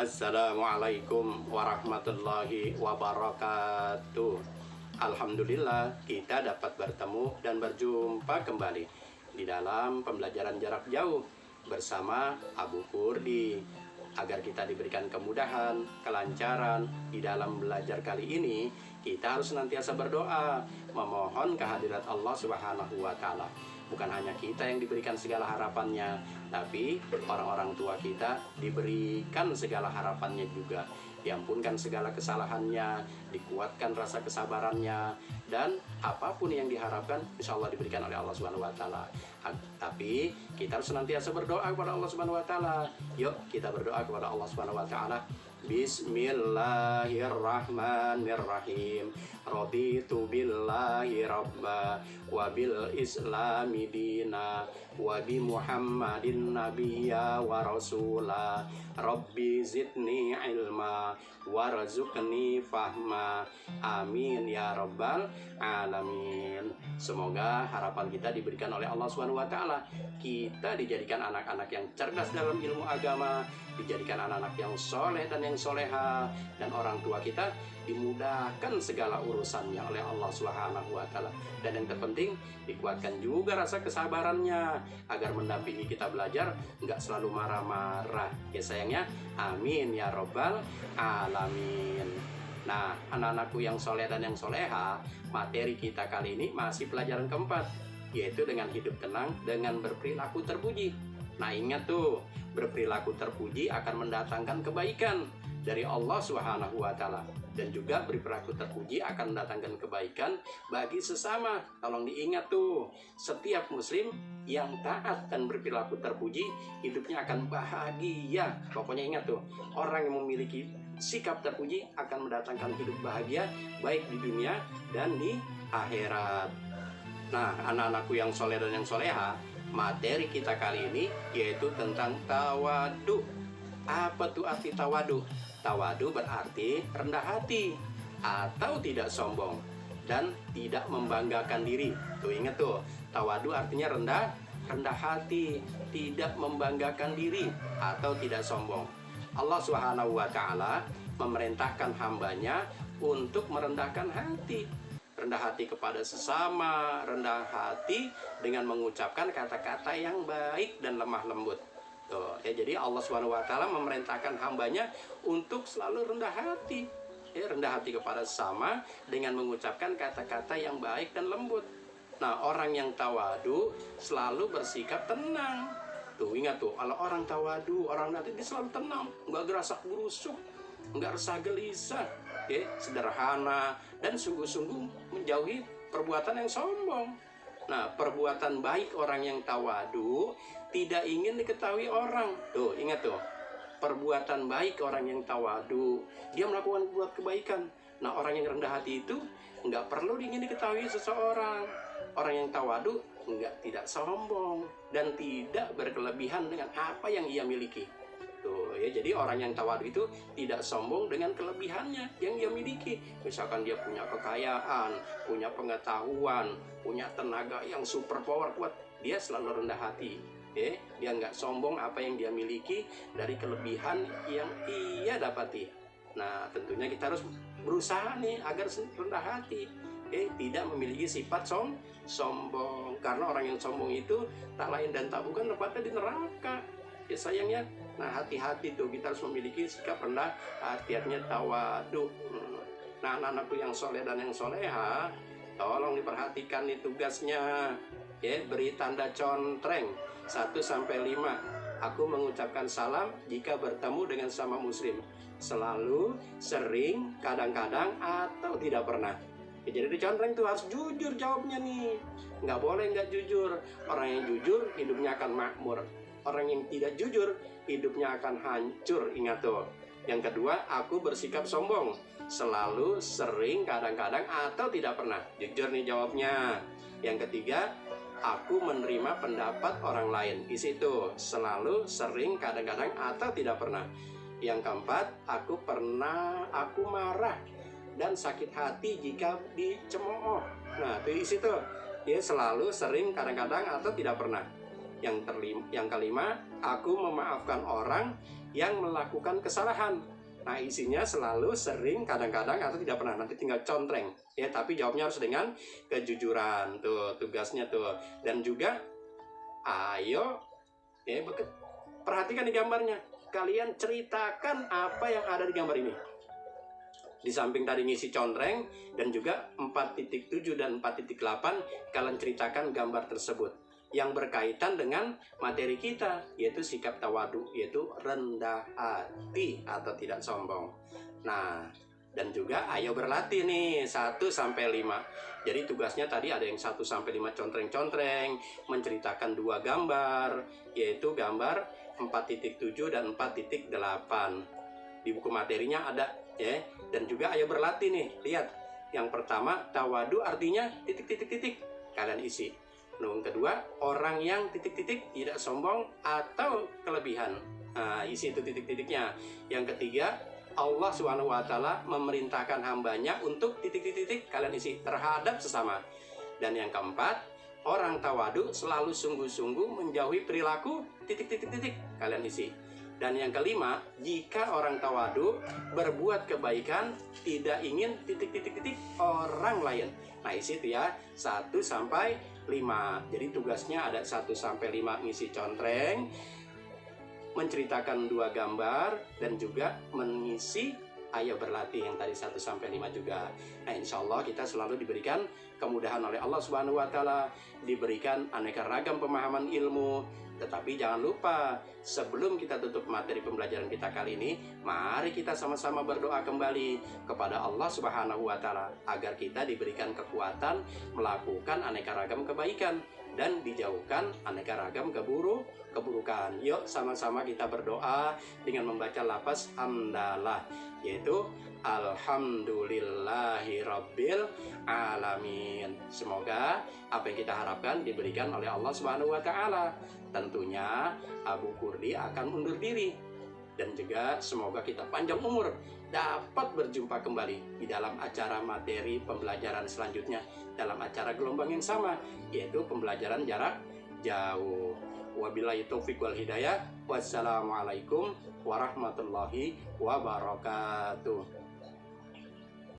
Assalamualaikum warahmatullahi wabarakatuh. Alhamdulillah kita dapat bertemu dan berjumpa kembali di dalam pembelajaran jarak jauh bersama Abu Kurdi. Agar kita diberikan kemudahan, kelancaran di dalam belajar kali ini, kita harus senantiasa berdoa, memohon kehadirat Allah Subhanahu wa Ta'ala. Bukan hanya kita yang diberikan segala harapannya, tapi orang-orang tua kita diberikan segala harapannya juga. Diampunkan segala kesalahannya, dikuatkan rasa kesabarannya, dan apapun yang diharapkan insya Allah diberikan oleh Allah Subhanahu wa Ta'ala. Tapi kita harus senantiasa berdoa kepada Allah Subhanahu wa Ta'ala. Yuk kita berdoa kepada Allah Subhanahu wa Ta'ala. Bismillahirrahmanirrahim. Raditu billahi rabba wa bil islami dina wa bi muhammadin nabiyya wa rasula. Rabbi zidni ilma warzuqni fahma. Amin ya rabbal alamin. Semoga harapan kita diberikan oleh Allah Subhanahu wa Ta'ala. Kita dijadikan anak-anak yang cerdas dalam ilmu agama, dijadikan anak-anak yang soleh dan yang soleha, dan orang tua kita dimudahkan segala urusannya oleh Allah Subhanahu wa Ta'ala. Dan yang terpenting, dikuatkan juga rasa kesabarannya agar mendampingi kita belajar, nggak selalu marah-marah ya sayangnya. Amin ya rabbal alamin. Nah, anak-anakku yang soleh dan yang soleha, materi kita kali ini masih pelajaran keempat, yaitu dengan hidup tenang dengan berperilaku terpuji. Nah, ingat tuh, berperilaku terpuji akan mendatangkan kebaikan dari Allah Subhanahu wa Ta'ala, dan juga berperilaku terpuji akan mendatangkan kebaikan bagi sesama. Tolong diingat tuh, setiap muslim yang taat dan berperilaku terpuji hidupnya akan bahagia. Pokoknya ingat tuh, orang yang memiliki sikap terpuji akan mendatangkan hidup bahagia baik di dunia dan di akhirat. Nah, anak-anakku yang soleh dan yang soleha, materi kita kali ini yaitu tentang tawadu. Apa tuh arti tawadu? Tawadu berarti rendah hati atau tidak sombong dan tidak membanggakan diri. Tuh ingat tuh, tawadu artinya rendah hati, tidak membanggakan diri atau tidak sombong. Allah Subhanahu wa Ta'ala memerintahkan hambanya untuk merendahkan hati. Rendah hati kepada sesama, rendah hati dengan mengucapkan kata-kata yang baik dan lemah lembut. Tuh, ya, jadi Allah Subhanahu wa Ta'ala memerintahkan hambanya untuk selalu rendah hati. Ya, rendah hati kepada sesama dengan mengucapkan kata-kata yang baik dan lembut. Nah, orang yang tawadu selalu bersikap tenang. Tuh ingat tuh, kalau orang tawadu, orang nanti dia selalu tenang, nggak gerasak gerusuk, nggak resah gelisah, ya, sederhana dan sungguh-sungguh menjauhi perbuatan yang sombong. Nah, perbuatan baik orang yang tawadu tidak ingin diketahui orang. Tuh ingat tuh, perbuatan baik orang yang tawadu, dia melakukan buat kebaikan. Nah, orang yang rendah hati itu nggak perlu ingin diketahui seseorang. Orang yang tawadu tidak sombong dan tidak berkelebihan dengan apa yang ia miliki. Tuh ya, jadi orang yang tawadu itu tidak sombong dengan kelebihannya yang dia miliki. Misalkan dia punya kekayaan, punya pengetahuan, punya tenaga yang super power kuat, dia selalu rendah hati. Ya, dia nggak sombong apa yang dia miliki dari kelebihan yang ia dapati. Nah, tentunya kita harus berusaha nih agar rendah hati, tidak memiliki sifat sombong. Karena orang yang sombong itu tak lain dan tak bukan tempatnya di neraka. Ya sayangnya. Nah, hati-hati tuh, kita harus memiliki sikap rendah hati, artinya tawadu. Nah, anak-anakku yang soleh dan yang soleha, tolong diperhatikan nih tugasnya. Ya, beri tanda contreng 1-5. Aku mengucapkan salam jika bertemu dengan sama muslim. Selalu, sering, kadang-kadang, atau tidak pernah. Ya, jadi dicontreng tuh harus jujur jawabnya nih. Nggak boleh nggak jujur. Orang yang jujur hidupnya akan makmur. Orang yang tidak jujur hidupnya akan hancur. Ingat tuh. Yang kedua, aku bersikap sombong. Selalu, sering, kadang-kadang, atau tidak pernah. Jujur nih jawabnya. Yang ketiga, aku menerima pendapat orang lain. Di situ, selalu, sering, kadang-kadang, atau tidak pernah. Yang keempat, aku marah dan sakit hati jika dicemooh. Nah, di situ, dia selalu, sering, kadang-kadang, atau tidak pernah. Yang kelima, aku memaafkan orang yang melakukan kesalahan. Nah, isinya selalu, sering, kadang-kadang, atau tidak pernah. Nanti tinggal contreng ya, tapi jawabnya harus dengan kejujuran. Tuh tugasnya tuh. Dan juga ayo ya, perhatikan di gambarnya. Kalian ceritakan apa yang ada di gambar ini. Di samping tadi ngisi contreng dan juga 4.7 dan 4.8, kalian ceritakan gambar tersebut yang berkaitan dengan materi kita, yaitu sikap tawadu, yaitu rendah hati atau tidak sombong. Nah, dan juga ayo berlatih nih 1-5. Jadi tugasnya tadi ada yang 1-5 contreng-contreng, menceritakan 2 gambar, yaitu gambar 4.7 dan 4.8. Di buku materinya ada ya. Dan juga ayo berlatih nih. Lihat, yang pertama tawadu artinya titik-titik-titik, kalian isi. Yang kedua, orang yang titik-titik tidak sombong atau kelebihan. Nah, isi itu titik-titiknya. Yang ketiga, Allah SWT memerintahkan hambanya untuk titik-titik, kalian isi terhadap sesama. Dan yang keempat, orang tawadu selalu sungguh-sungguh menjauhi perilaku titik-titik-titik, kalian isi. Dan yang kelima, jika orang tawadu berbuat kebaikan, tidak ingin titik-titik-titik orang lain. Nah, isi itu ya 1-5. Jadi tugasnya ada 1-5 ngisi contreng, menceritakan 2 gambar, dan juga mengisi ayo berlatih yang tadi 1-5 juga. Nah, insya Allah kita selalu diberikan kemudahan oleh Allah Subhanahu wa Ta'ala, diberikan aneka ragam pemahaman ilmu. Tetapi jangan lupa, sebelum kita tutup materi pembelajaran kita kali ini, mari kita sama-sama berdoa kembali kepada Allah Subhanahu wa Ta'ala agar kita diberikan kekuatan melakukan aneka ragam kebaikan dan dijauhkan aneka ragam keburukan. Yuk sama-sama kita berdoa dengan membaca lafaz hamdalah, yaitu alhamdulillahi rabbil alamin. Semoga apa yang kita harapkan diberikan oleh Allah Subhanahu wa Ta'ala. Tentunya Abu Kurdi akan undur diri, dan juga semoga kita panjang umur dapat berjumpa kembali di dalam acara materi pembelajaran selanjutnya, dalam acara gelombang yang sama, yaitu pembelajaran jarak jauh. Wabillahi taufiq wal hidayah. Wassalamualaikum warahmatullahi wabarakatuh.